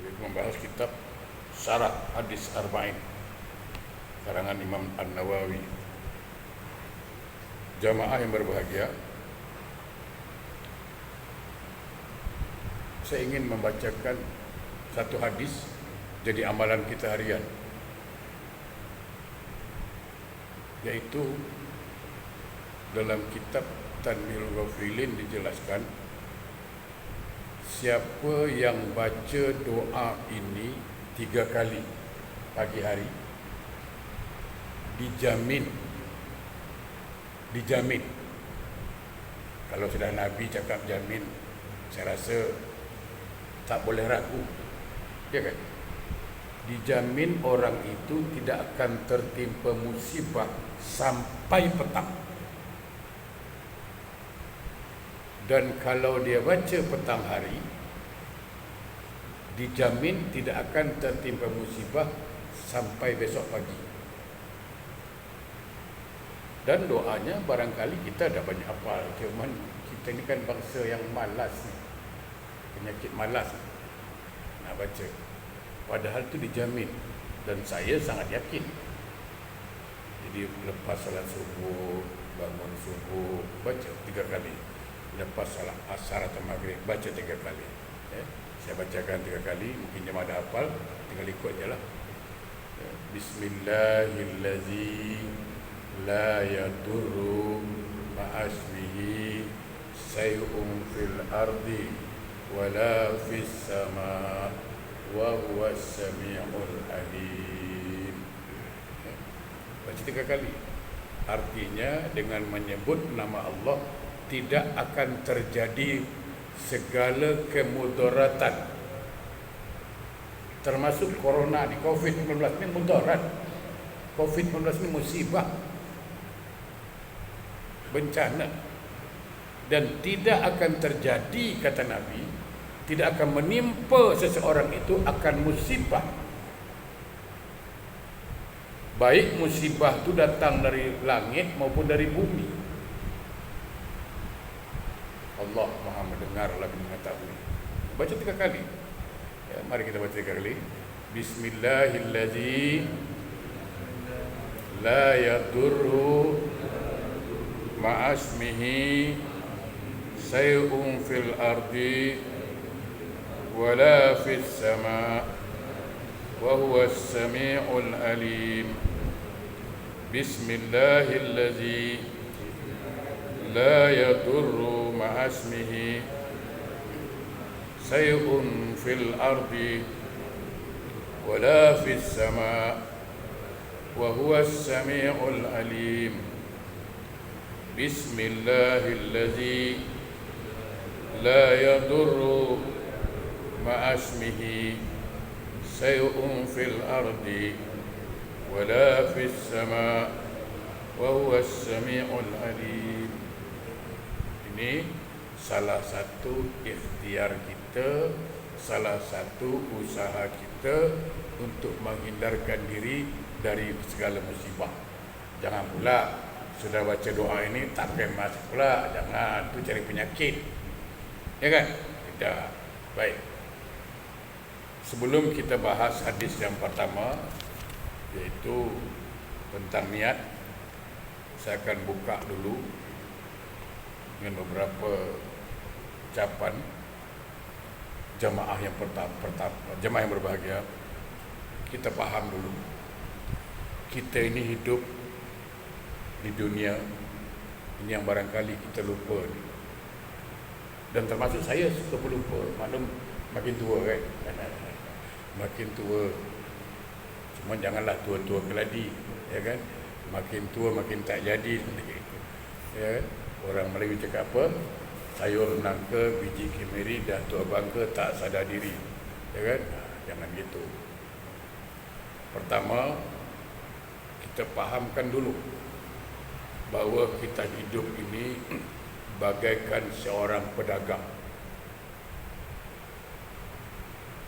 yaitu membahas kitab Syarah Hadis Arba'in karangan Imam An-Nawawi. Jamaah yang berbahagia, saya ingin membacakan satu hadis jadi amalan kita harian, yaitu dalam kitab Tanbihul Ghafilin dijelaskan, siapa yang baca doa ini 3 kali pagi hari, dijamin. Kalau sudah Nabi cakap jamin, saya rasa tak boleh ragu, ya kan? Dijamin orang itu tidak akan tertimpa musibah sampai petang. Dan kalau dia baca petang hari, dijamin tidak akan tertimpa musibah sampai besok pagi. Dan doanya barangkali kita dah banyak hafal, cuman kita ni kan bangsa yang malas ni, penyakit malas nak baca. Padahal tu dijamin, dan saya sangat yakin. Jadi lepas salat subuh, bangun subuh, baca 3 kali. Lepas salat asar atau maghrib, baca 3 kali. Saya bacakan 3 kali, mungkin jemaah dah hafal, tinggal ikut je lah. Bismillahirrahmanirrahim. La yadurru ma'asmihi say'un fil ardi wala fis sama wa huwas sami'ul alim. Baca 3 kali. Artinya dengan menyebut nama Allah tidak akan terjadi segala kemudaratan, termasuk corona di COVID-19 ini mudarat. COVID-19 ini musibah, bencana, dan tidak akan terjadi, kata Nabi, tidak akan menimpa seseorang itu akan musibah, baik musibah itu datang dari langit maupun dari bumi. Allah Maha mendengar lagi mengetahui. Baca 3 kali. Ya, mari kita baca 3 kali. Bismillahirrahmanirrahim. La yadurru ma'asmihi say'un fil ardi wala fis sama wa huwas sami'ul alim. Bismillahirrahmanirrahim. La yadurru ma'asmihi say'un fil ardi wala fis sama wa huwas sami'ul alim. Bismillahirrahmanirrahim. La yadurru ma'asmihi say'un fil ardi wala fis sama wa huwas sami'ul alim. Ini salah satu ikhtiar kita, salah satu usaha kita untuk menghindarkan diri dari segala musibah. Jangan pula sudah baca doa ini tak kemas pula, jangan, itu cari penyakit, ya kan? Tidak. Baik, sebelum kita bahas hadis yang pertama, yaitu tentang niat, saya akan buka dulu dengan beberapa ucapan jamaah yang pertama, jamaah yang berbahagia. Kita faham dulu, kita ini hidup di dunia ini yang barangkali kita lupa, dan termasuk saya suka lupa. Maklum makin tua kan, makin tua, cuma janganlah tua-tua keladi, ya kan? Makin tua makin tak jadi, ya. Orang Melayu cakap apa? Sayur nangka biji kemiri dah tua bangka tak sadar diri, ya kan? Jangan gitu. Pertama, kita fahamkan dulu bahawa kita hidup ini bagaikan seorang pedagang.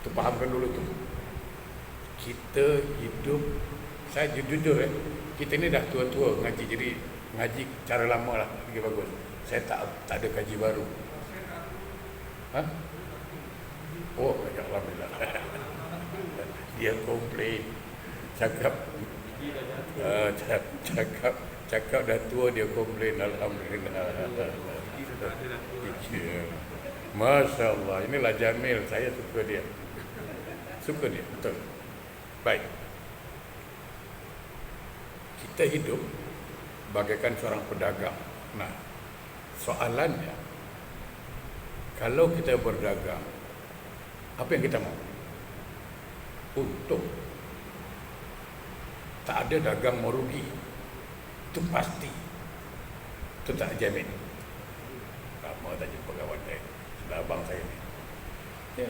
Kita fahamkan dulu tu. Kita hidup, saya jujur kita ni dah tua-tua ngaji, jadi ngaji cara lama lah lagi bagus. Saya tak ada kaji baru. Oh, ya Alhamdulillah. Dia komplain. Cakap cakap dah tua dia komplain. Alhamdulillah. Masya Allah. Inilah Jamil. Saya suka dia. Suka dia. Betul. Baik. Kita hidup bagaikan seorang pedagang. Nah, soalannya, kalau kita berdagang, apa yang kita mau? Untung. Tak ada dagang mau rugi. Itu pasti. Itu tak jamin. Lama tak jumpa kawan saya. Sudah abang saya ni. Ya.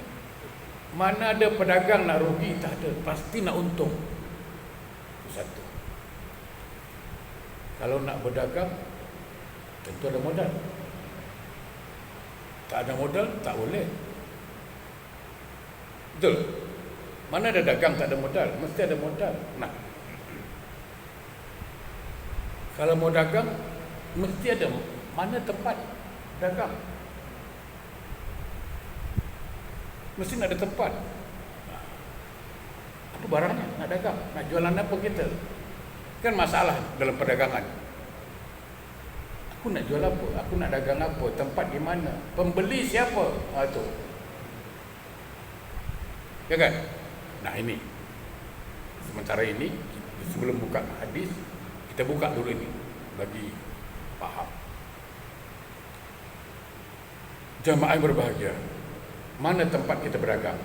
Mana ada pedagang nak rugi? Tak ada. Pasti nak untung. Itu satu. Kalau nak berdagang, tentu ada modal. Tak ada modal, tak boleh. Betul? Mana ada dagang tak ada modal? Mesti ada modal. Nah, kalau mau dagang, mesti ada mana tempat dagang. Mesti nak ada tempat. Apa barangnya? Nak dagang. Nak jualan apa kita? Kan masalah dalam perdagangan. Aku nak jual apa? Aku nak dagang apa? Tempat di mana? Pembeli siapa? Itu. Ya kan? Nah ini. Sementara ini, sebelum buka hadis, kita buka dulu ini bagi faham. Jamaah yang berbahagia, mana tempat kita berdagang?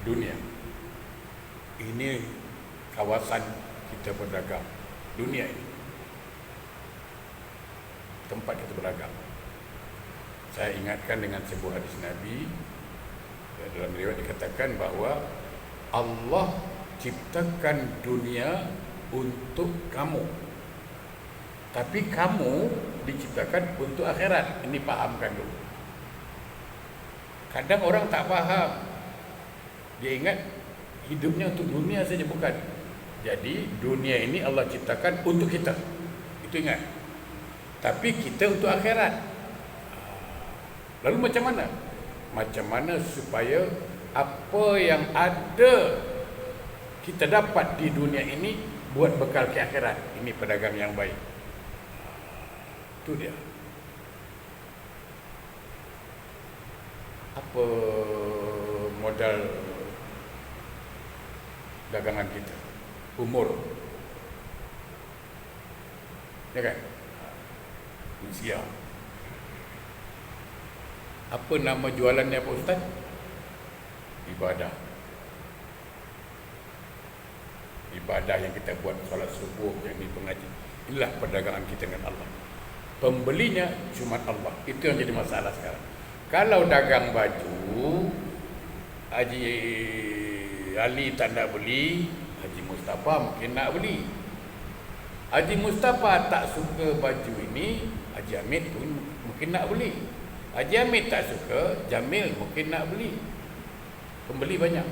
Dunia. Ini kawasan kita berdagang. Dunia ini tempat kita berdagang. Saya ingatkan dengan sebuah hadis Nabi. Dalam riwayat dikatakan bahawa Allah ciptakan dunia untuk kamu, tapi kamu diciptakan untuk akhirat. Ini pahamkan dulu. Kadang orang tak faham. Dia ingat hidupnya untuk dunia saja, bukan. Jadi dunia ini Allah ciptakan untuk kita. Itu ingat. Tapi kita untuk akhirat. Lalu macam mana? Macam mana supaya apa yang ada kita dapat di dunia ini buat bekal ke akhirat. Ini pedagang yang baik. Itu dia. Apa modal dagangan kita? Umur. Ya kan? Usia. Apa nama jualannya Pak Ustaz? Ibadah. Ibadah yang kita buat, solat subuh, yang ini pengaji. Inilah perdagangan kita dengan Allah. Pembelinya cuma Allah. Itu yang jadi masalah sekarang. Kalau dagang baju, Haji Ali tak nak beli, Haji Mustafa mungkin nak beli. Haji Mustafa tak suka baju ini, Haji Hamid pun mungkin nak beli. Haji Hamid tak suka, Jamil mungkin nak beli. Pembeli banyak.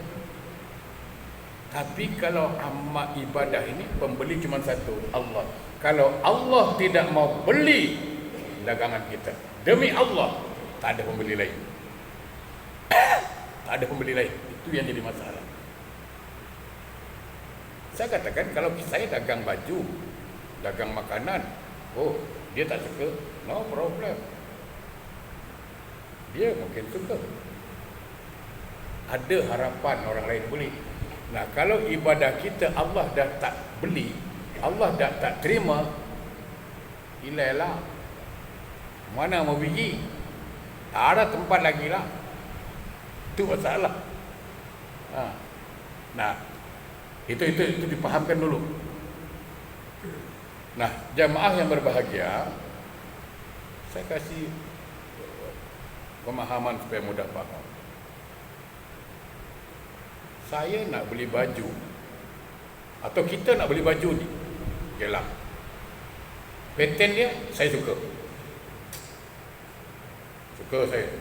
Tapi kalau amat ibadah ini, pembeli cuma satu, Allah. Kalau Allah tidak mau beli dagangan kita, demi Allah, tak ada pembeli lain. Tak ada pembeli lain. Itu yang jadi masalah. Saya katakan kalau saya dagang baju, dagang makanan, oh dia tak suka, no problem. Dia mungkin suka. Ada harapan orang lain beli. Nah, kalau ibadah kita Allah dah tak beli, Allah dah tak terima, ilailah. Mana mau pergi? Tak ada tempat lagi lah. Itu masalah. Nah, itu dipahamkan dulu. Nah, jamaah yang berbahagia, saya kasih pemahaman supaya mudah faham. Saya nak beli baju, atau kita nak beli baju ni, okeylah. Pattern dia saya suka. Suka saya.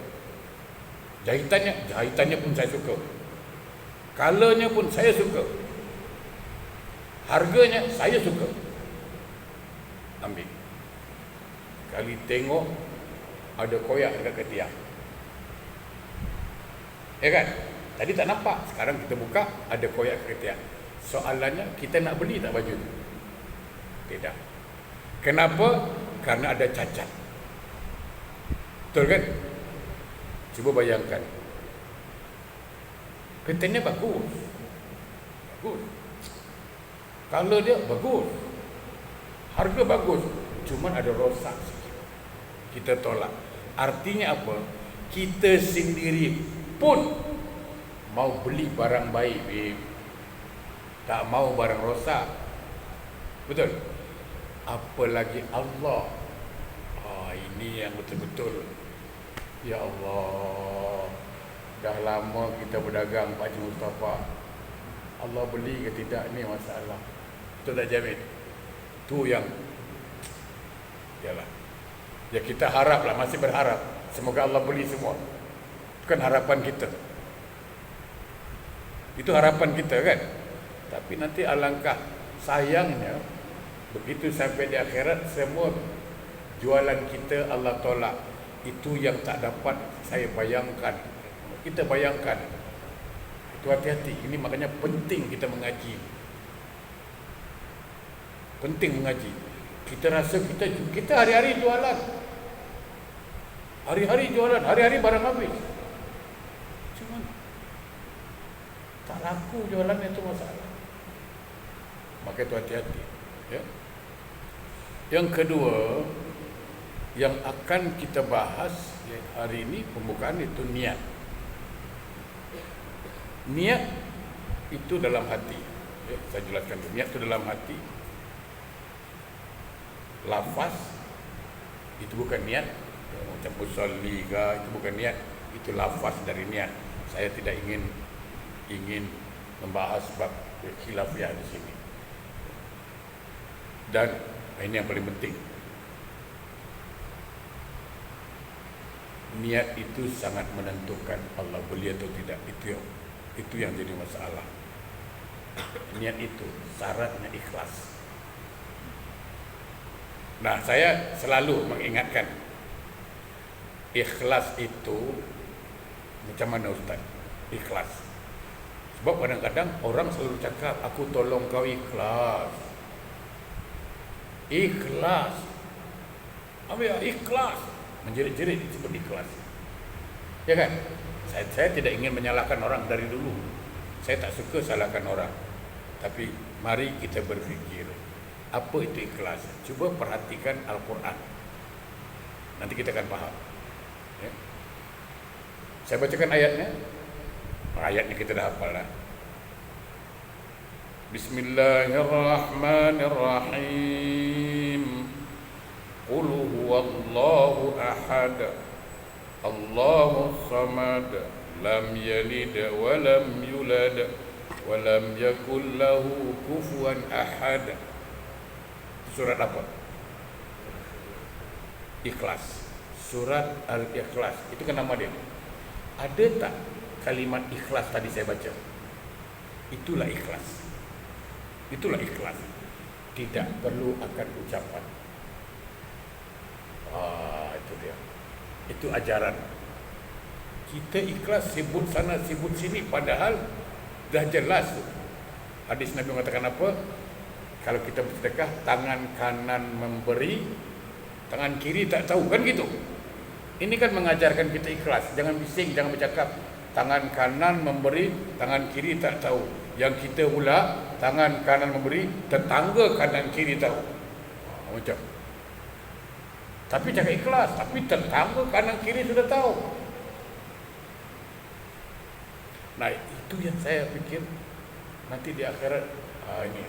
Jahitannya pun saya suka. Colornya pun saya suka. Harganya saya suka. Ambil. Kali tengok ada koyak dekat ketiak. Ya kan? Tadi tak nampak, sekarang kita buka, ada koyak kriteria. Soalannya, kita nak beli tak baju tu? Tidak. Kenapa? Karena ada cacat. Betul kan? Cuba bayangkan. Kainnya bagus. Bagus. Color dia bagus. Harga bagus. Cuma ada rosak sikit. Kita tolak. Artinya apa? Kita sendiri pun mau beli barang baik, babe. Tak mau barang rosak. Betul? Apalagi Allah. Ini yang betul-betul. Ya Allah, dah lama kita berdagang Pak Haji Mustafa. Allah beli ke tidak, ni masalah. Betul tak Jamil? Tu yang yalah. Ya kita haraplah, masih berharap semoga Allah beli semua. Itu kan harapan kita. Itu harapan kita kan. Tapi nanti alangkah sayangnya, begitu sampai di akhirat, semua jualan kita Allah tolak. Itu yang tak dapat saya bayangkan. Kita bayangkan. Itu hati-hati. Ini makanya penting kita mengaji. Penting mengaji. Kita rasa kita hari-hari jualan. Hari-hari jualan, hari-hari barang habis. Cuma tak laku jualan, itu masalah. Maka itu hati-hati. Ya. Yang kedua, yang akan kita bahas hari ini pembukaan itu niat. Niat itu dalam hati. Ya, saya jelaskan dulu. Niat itu dalam hati. Lafaz itu bukan niat. Ya, macam usolli itu bukan niat. Itu lafaz dari niat. Saya tidak ingin membahas bab khilafiyah di sini. Dan ini yang paling penting. Niat itu sangat menentukan Allah beli atau tidak. Itu yang jadi masalah. Niat itu syaratnya ikhlas. Nah, saya selalu mengingatkan, ikhlas itu macam mana Ustaz? Ikhlas. Sebab kadang-kadang orang selalu cakap, aku tolong kau ikhlas. Ikhlas. Apa ya? Ikhlas. Menjerit-jerit disebut ikhlas. Ya kan? Saya tidak ingin menyalahkan orang dari dulu. Saya tak suka salahkan orang. Tapi mari kita berfikir, apa itu ikhlas? Cuba perhatikan Al-Quran. Nanti kita akan faham. Ya. Saya bacakan ayatnya. Ayatnya kita dah hafal lah. Bismillahirrahmanirrahim. Qul huwallahu ahad, Allahus samad, lam yalid wa lam yulad wa lam yakul lahu kufuwan ahad. Surat apa? Ikhlas. Surat Al-Ikhlas. Itu kan nama dia. Ada tak kalimat ikhlas tadi saya baca? Itulah ikhlas. Itulah ikhlas. Tidak perlu akan ucapan. Itu dia. Itu ajaran. Kita ikhlas sibut sana sibut sini, padahal dah jelas hadis Nabi mengatakan apa? Kalau kita bersedekah, tangan kanan memberi, tangan kiri tak tahu, kan gitu. Ini kan mengajarkan kita ikhlas. Jangan bising, jangan bercakap tangan kanan memberi, tangan kiri tak tahu. Yang kita pula tangan kanan memberi, tetangga kanan kiri tahu. Macam. Tapi cakap ikhlas, tapi tetangga kanan kiri sudah tahu. Nah, itu yang saya fikir nanti di akhirat ini.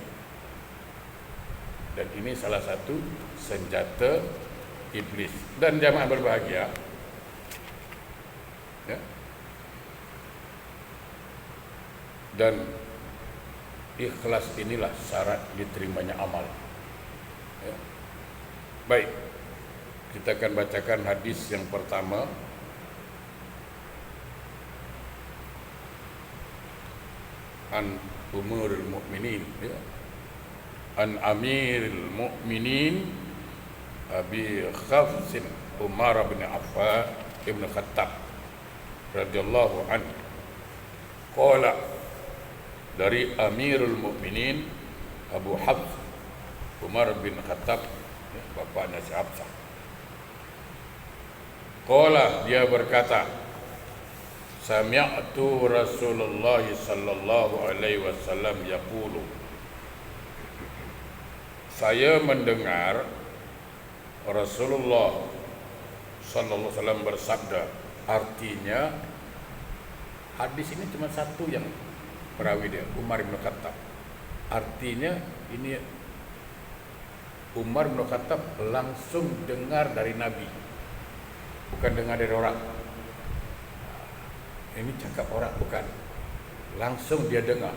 Dan ini salah satu senjata iblis. Dan jamaah berbahagia, ya. Dan ikhlas inilah syarat diterimanya amal, ya. Baik, kita akan bacakan hadis yang pertama. An umurul mu'minin, ya. An amiril mu'minin Abi Khafsin Umar bin Affan ibn Khattab radhiyallahu anhu Qala, dari Amirul Mukminin Abu Hafs Umar bin Khattab, bapaknya si Hafsah. Qala, dia berkata, sami'tu Rasulullah sallallahu alaihi wasallam yaqulu, saya mendengar Rasulullah sallallahu alaihi wasallam bersabda. Artinya hadis ini cuma satu yang perawi dia, Umar bin Khattab. Artinya ini Umar bin Khattab langsung dengar dari Nabi, bukan dengar dari orang. Ini cakap orang, bukan, langsung dia dengar.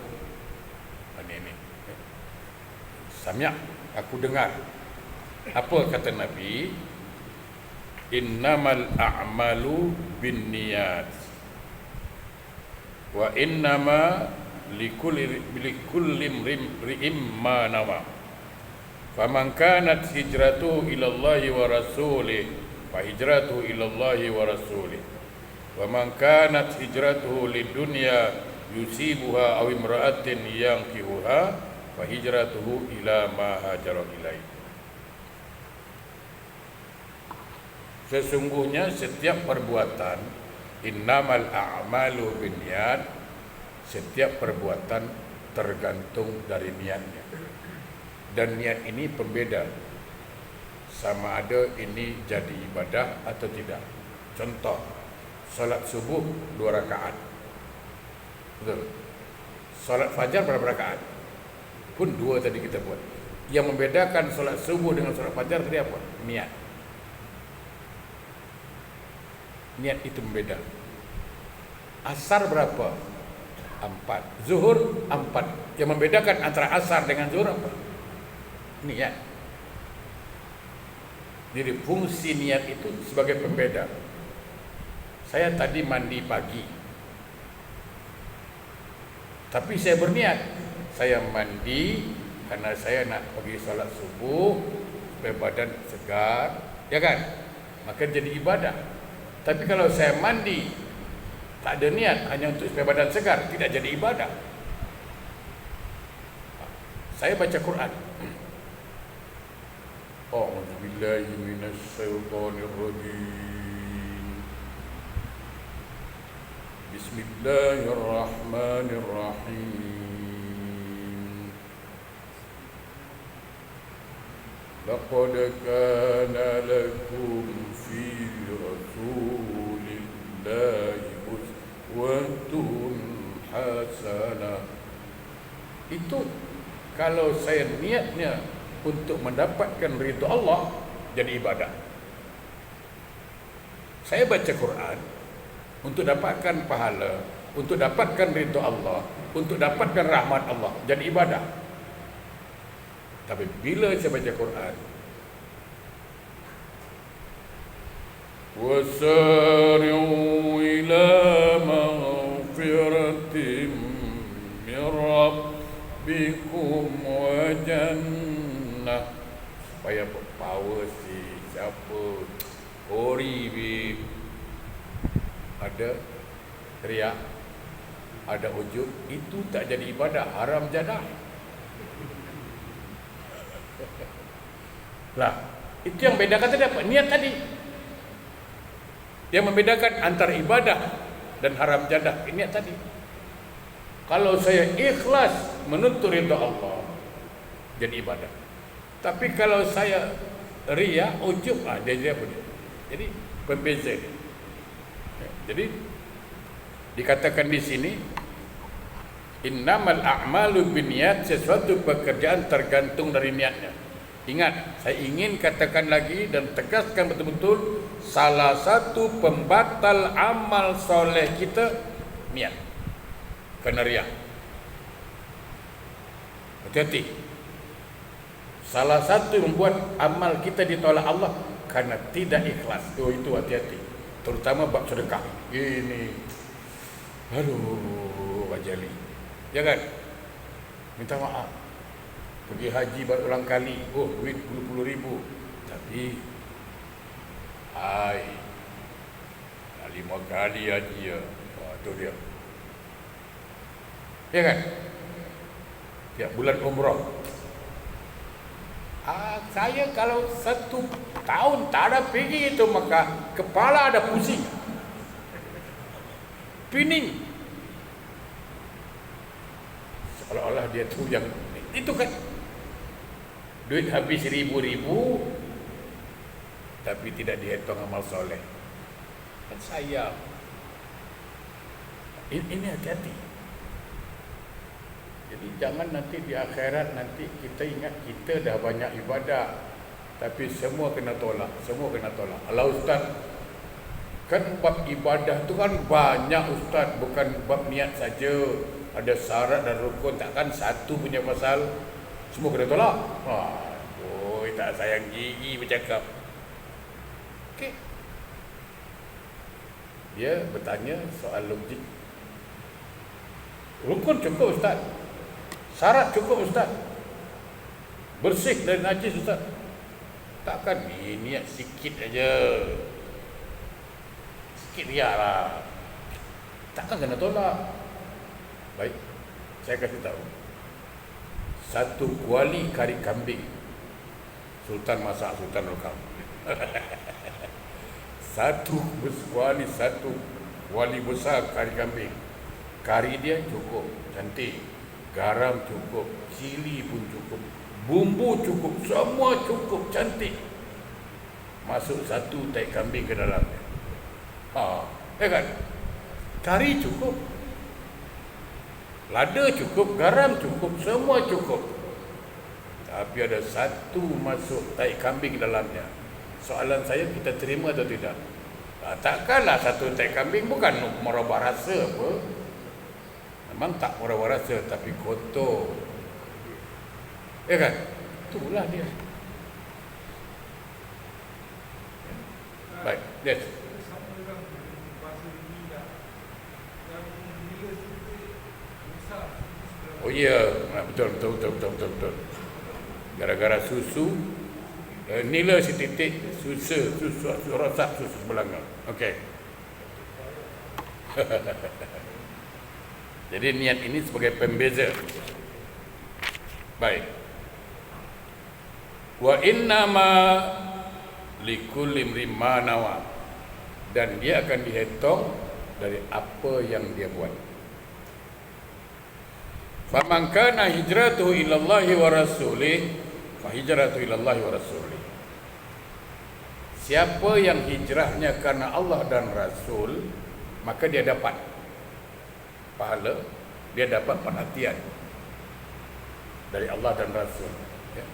Ini Sami', aku dengar. Apa kata Nabi? Innamal a'malu binniyat wa innama likulli imri'in ma nawa. Faman kanat hijratuhu ila Allah wa rasulih fa hijratuhu ila Allah wa rasulih. Wa man kanat hijratuhu lidunya yusibuha aw imra'atin yankihuha fa hijratuhu ila ma hajara ilaihi. Sesungguhnya setiap perbuatan, innamal a'malu binniyat, setiap perbuatan tergantung dari niatnya. Dan niat ini pembeda, sama ada ini jadi ibadah atau tidak. Contoh, salat subuh 2 rakaat, betul. Salat fajar berapa rakaat? Pun 2 tadi kita buat. Yang membedakan salat subuh dengan salat fajar tadi apa? Niat. Niat itu membeda. Asar berapa? 4. Zuhur 4. Yang membedakan antara asar dengan zuhur apa? Niat. Jadi fungsi niat itu sebagai pembeda. Saya tadi mandi pagi, tapi saya berniat, saya mandi karena saya nak pergi salat subuh supaya badan segar, ya kan? Maka jadi ibadah. Tapi kalau saya mandi tak ada niat, hanya untuk supaya badan segar, tidak jadi ibadah. Saya baca Quran. A'udzu billahi minasy syaithanir rajim. Bismillahirrahmanirrahim. Laqad kana lakum fi Rasulillahi uswatun hasanah. Itu kalau saya niatnya untuk mendapatkan ridha Allah, jadi ibadah. Saya baca Quran untuk dapatkan pahala, untuk dapatkan ridha Allah, untuk dapatkan rahmat Allah, jadi ibadah. Tapi bila saya baca Quran, wasari'u ila maghfiratin min rabbikum wa jannah. Supaya power si siapa Ori ada riak, ada ujub, itu tak jadi ibadah, haram jadah. Lah, itu yang bedakan tadi apa? Niat tadi. Yang membedakan antara ibadah dan haram jadah, niat tadi. Kalau saya ikhlas menuntut ridha Allah, jadi ibadah. Tapi kalau saya riya, ujub, dia apa dia? Jadi pembeza dia. Jadi dikatakan di sini, innamal a'malu binniyat, sesuatu pekerjaan tergantung dari niatnya. Ingat, saya ingin katakan lagi dan tegaskan betul-betul, salah satu pembatal amal soleh kita niat, kena riya. Hati-hati. Salah satu yang membuat amal kita ditolak Allah karena tidak ikhlas. Itu hati-hati. Terutama bab sedekah. Ini, aduh, wajali. Jangan minta maaf. Pergi haji berulang kali, duit puluh-puluh ribu. Tapi, 5 kali haji ya. Itu dia. Ya kan? Tiap bulan umrah. Saya kalau 1 tahun tak ada pergi itu Mekah, kepala ada pusing, pening, seolah-olah dia tu yang itu kan duit habis ribu-ribu tapi tidak dihitung amal soleh. Kan sayang. Ini hati-hati. Jadi jangan nanti di akhirat nanti kita ingat kita dah banyak ibadah tapi semua kena tolak, semua kena tolak. Alah ustaz, kan bab ibadah tu kan banyak ustaz, bukan bab niat saja. Ada syarat dan rukun, takkan satu punya pasal semua kena tolak. Aduh, tak sayang gigi bercakap. Okey. Dia bertanya soal logik. Rukun cukup ustaz. Syarat cukup ustaz. Bersih dari najis ustaz. Takkan ni niat sikit aja. Sikit riak lah. Takkan kena tolak. Baik, saya kasih tahu. 1 kuali kari kambing Sultan masak, Sultan rekam. 1 kuali, 1 kuali besar kari kambing. Kari dia cukup, cantik. Garam cukup, cili pun cukup, bumbu cukup, semua cukup, cantik. Masuk 1 tai kambing ke dalamnya. Ya kan? Kari cukup, lada cukup, garam cukup, semua cukup. Tapi ada 1 masuk tai kambing dalamnya. Soalan saya, kita terima atau tidak? Takkanlah 1 tai kambing bukan merubah rasa apa. Memang tak merubah rasa tapi kotor. Ya kan? Itulah dia. Baik, yes. Oh ya, betul. Gara-gara susu, nila setitik, susu rosak, susu sebelanga. Okey. Jadi niat ini sebagai pembeza. Baik. Wa innama likulli imrin ma nawa. Dan dia akan dihitung dari apa yang dia buat. Faman kana hijratuhu ila Allah wa rasulih, fa hijratuhu ila Allah wa rasulih. Siapa yang hijrahnya karena Allah dan Rasul, maka dia dapat pahala, dia dapat perhatian dari Allah dan Rasul. Ya.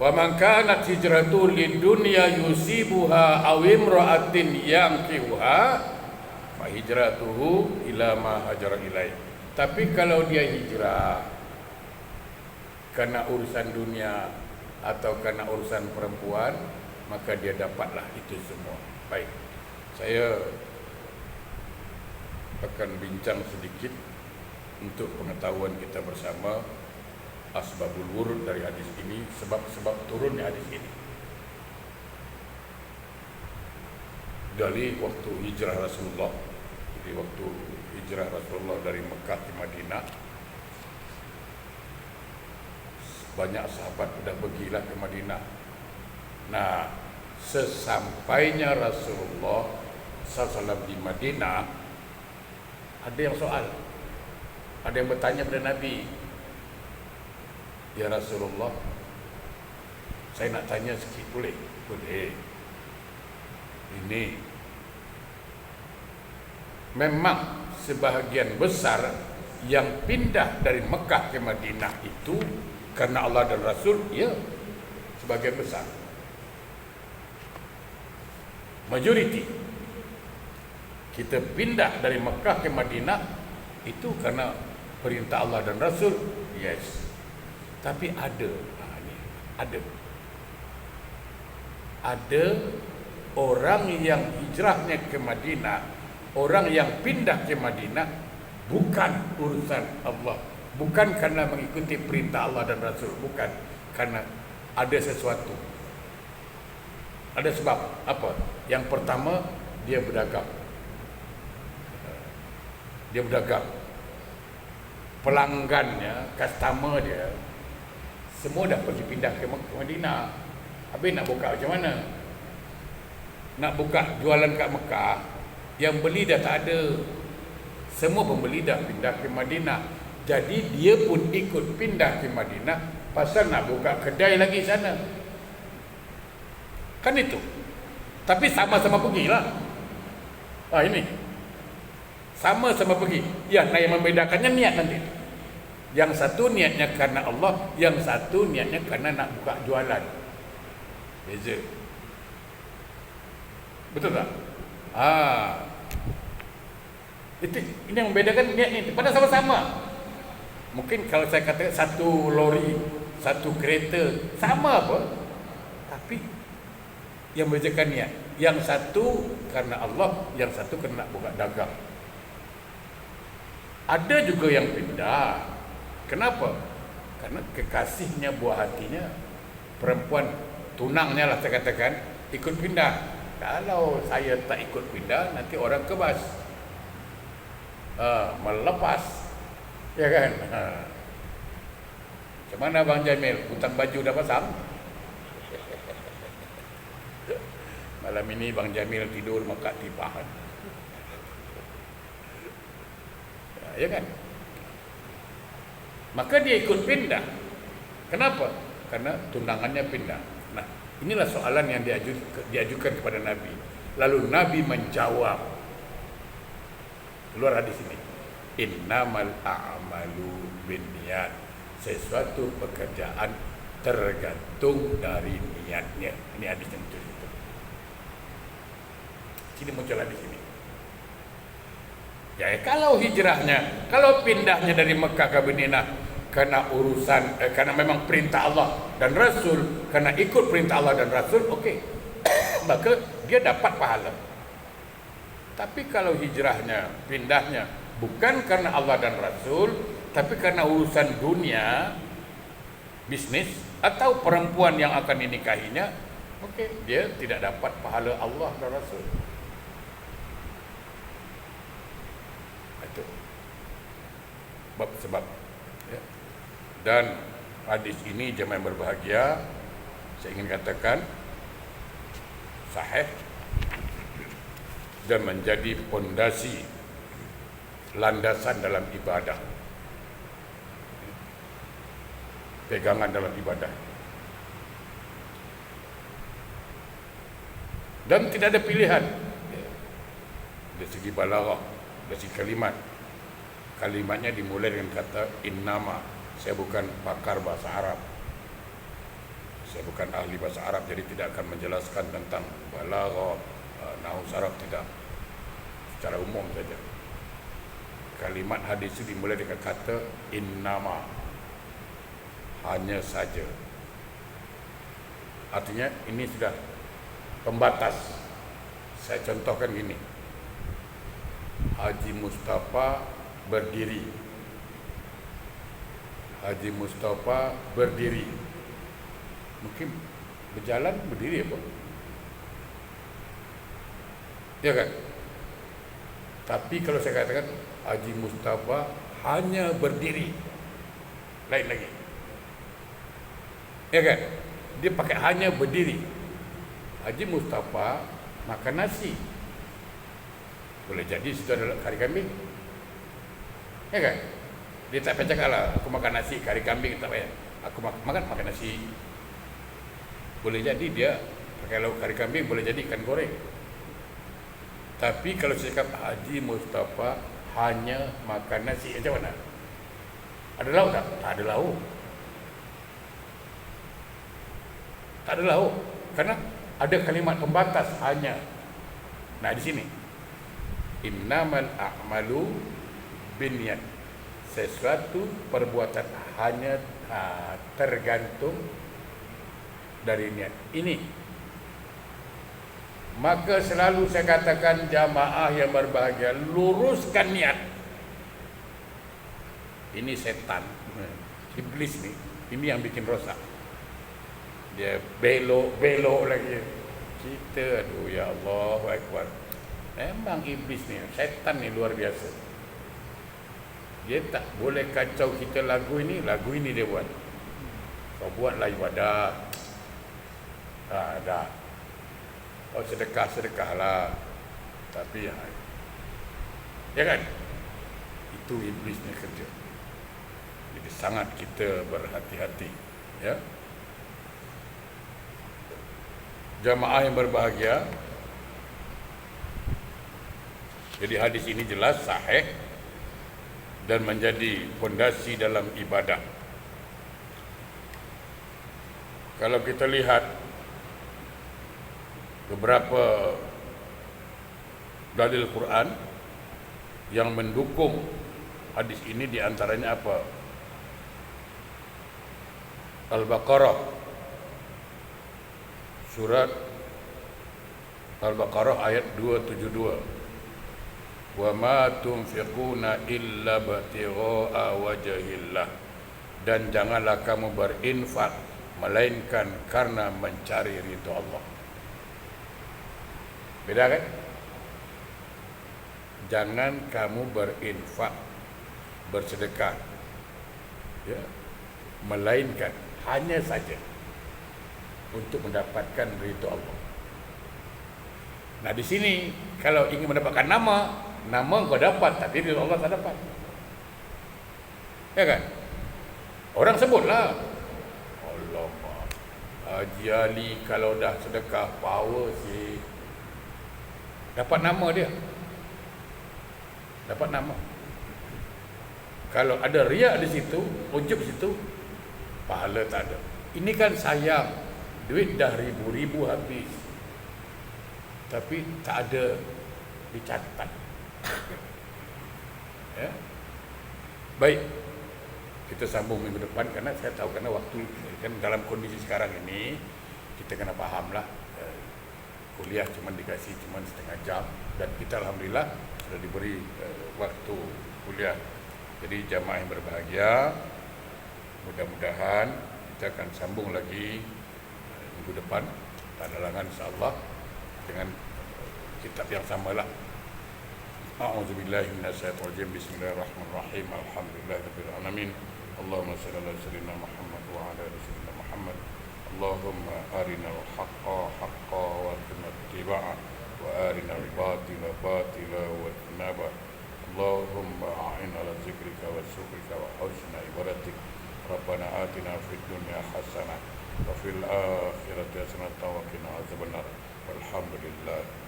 Wa man kanat hijratuhu lidunya yusibuha aw imra'atin yankihuha fa hijratuhu ila ma hajara ilaih. Tapi kalau dia hijrah karena urusan dunia atau karena urusan perempuan, maka dia dapatlah itu semua. Baik, saya akan bincang sedikit untuk pengetahuan kita bersama asbabul wurud dari hadis ini, sebab-sebab turunnya hadis ini. Dari waktu hijrah Rasulullah, jadi waktu hijrah Rasulullah dari Mekah ke Madinah, banyak sahabat sudah pergilah ke Madinah. Nah, sesampainya Rasulullah SAW di Madinah, ada yang soal, ada yang bertanya kepada Nabi, ya Rasulullah, saya nak tanya sikit, boleh? Boleh. Ini memang sebahagian besar yang pindah dari Mekah ke Madinah itu karena Allah dan Rasul, ya, sebagian besar, majority. Kita pindah dari Mekah ke Madinah itu karena perintah Allah dan Rasul, yes. Tapi ada orang yang hijrahnya ke Madinah, orang yang pindah ke Madinah bukan urusan Allah, bukan karena mengikuti perintah Allah dan Rasul, bukan, karena ada sesuatu, ada sebab. Apa? Yang pertama, dia berdagang. pelanggannya, customer dia semua dah pergi pindah ke Madinah. Habis nak buka macam mana? Nak buka jualan kat Mekah, yang beli dah tak ada. Semua pembeli dah pindah ke Madinah. Jadi dia pun ikut pindah ke Madinah pasal nak buka kedai lagi sana. Kan itu. Tapi sama-sama pergilah. Ini sama-sama pergi. Yang membedakannya niat nanti. Yang satu niatnya karena Allah, yang satu niatnya karena nak buka jualan. Beza. Betul tak? Ini yang membedakan niat ni. Padahal sama-sama. Mungkin kalau saya kata satu lori, satu kereta, sama apa? Tapi yang membedakan niat. Yang satu karena Allah, yang satu karena nak buka dagang. Ada juga yang pindah. Kenapa? Karena kekasihnya, buah hatinya, perempuan tunangnya lah saya katakan, ikut pindah. Kalau saya tak ikut pindah, nanti orang kebas, melepas, ya kan? Macam mana Bang Jamil? Hutang baju dah pasang? Malam ini Bang Jamil tidur makat tipahan, ya kan? Maka dia ikut pindah. Kenapa? Karena tunangannya pindah. Nah, inilah soalan yang diajukan kepada Nabi. Lalu Nabi menjawab. Keluar hadis ini. Innamal a'malu binniyat. Sesuatu pekerjaan tergantung dari niatnya. Ini hadis yang betul itu. Sini muncul hadis ini. Ya, kalau hijrahnya, kalau pindahnya dari Mekah ke Madinah karena urusan, karena memang perintah Allah dan Rasul, karena ikut perintah Allah dan Rasul, okey, maka dia dapat pahala. Tapi kalau hijrahnya, pindahnya bukan karena Allah dan Rasul, tapi karena urusan dunia, bisnis atau perempuan yang akan dinikahinya, okey, dia tidak dapat pahala Allah dan Rasul. Sebab ya. Dan hadis ini jemaah yang berbahagia, saya ingin katakan sahih dan menjadi pondasi landasan dalam ibadah, pegangan dalam ibadah, dan tidak ada pilihan dari segi balaghah, dari segi kalimat. Kalimatnya dimulai dengan kata innama. Saya bukan pakar bahasa Arab, saya bukan ahli bahasa Arab, jadi tidak akan menjelaskan tentang balaghah, nahwu Arab, tidak, secara umum saja. Kalimat hadis itu dimulai dengan kata innama, hanya saja. Artinya ini sudah pembatas. Saya contohkan gini. Haji Mustafa berdiri. Haji Mustafa berdiri. Mungkin berjalan berdiri apa? Ya kan? Tapi kalau saya katakan Haji Mustafa hanya berdiri, lain lagi. Ya kan? Dia pakai hanya berdiri. Haji Mustafa makan nasi. Boleh jadi situ adalah kari kambing. Ya kan? Dia tak payah cakap lah, aku makan nasi, kari kambing tak payah. Aku makan nasi. Boleh jadi dia pakai lauk kari kambing, boleh jadi ikan goreng. Tapi kalau saya cakap Haji Mustafa hanya makan nasi, macam mana? Ada lauk tak? Tak ada lauk. Tak ada lauk. Karena ada kalimat pembatas hanya. Nah di sini. Innamal a'malu binniyat. Sesuatu perbuatan hanya tergantung dari niat. Ini. Maka selalu saya katakan jamaah yang berbahagia, luruskan niat. Ini setan, iblis ni, ini yang bikin rosak. Dia belok lagi. Kita, aduh ya Allah Akbar. Memang iblis ni, setan ni luar biasa. Dia tak boleh kacau kita lagu ini dia buat. Kau buatlah ibadat. Dah. Oh sedekah-sedekahlah. Tapi ya kan? Itu iblisnya kerja. Jadi sangat kita berhati-hati, ya. Jamaah yang berbahagia. Jadi hadis ini jelas sahih dan menjadi fondasi dalam ibadah. Kalau kita lihat beberapa dalil Quran yang mendukung hadis ini, di antaranya apa? Al-Baqarah, surat Al-Baqarah ayat 272. Wa ma tunfiquna illa batigha'a wajhillah, dan janganlah kamu berinfak melainkan karena mencari ridha Allah. Beda kan? Jangan kamu berinfak, bersedekah, ya, melainkan hanya saja untuk mendapatkan ridha Allah. Nah di sini kalau ingin mendapatkan nama kau dapat, tapi ridha Allah tak dapat. Ya kan? Orang sebutlah, alamak, Haji Ali kalau dah sedekah power sih. Dapat nama dia. Dapat nama. Kalau ada riak di situ, ujub situ, pahala tak ada. Ini kan sayang, duit dah ribu-ribu habis, tapi tak ada dicatat. Ya. Baik, kita sambung minggu depan, karena saya tahu karena waktu kan dalam kondisi sekarang ini kita kena fahamlah, kuliah cuma dikasih setengah jam, dan kita alhamdulillah sudah diberi waktu kuliah. Jadi jamaah yang berbahagia, mudah-mudahan kita akan sambung lagi minggu depan, tak ada halangan insyaallah, dengan kitab yang samalah. A'udzubillahi minasyaitonir rajim. Bismillahirrahmanirrahim. Alhamdulillahirabbil alamin. Allahumma shalli ala sayyidina Muhammad wa ala ali sayyidina Muhammad. Allahumma arinal haqqa haqqan warzuqna ittiba'ah wa arinal batila batila wajtanaba. Allahumma a'in ala zikrika wa syukrika wa husna ibadatik. Rabbana atina fid dunya hasanah wa fil akhirati hasanah wa qina adzabannar. Walhamdulillah.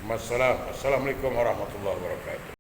Assalamualaikum warahmatullahi wabarakatuh.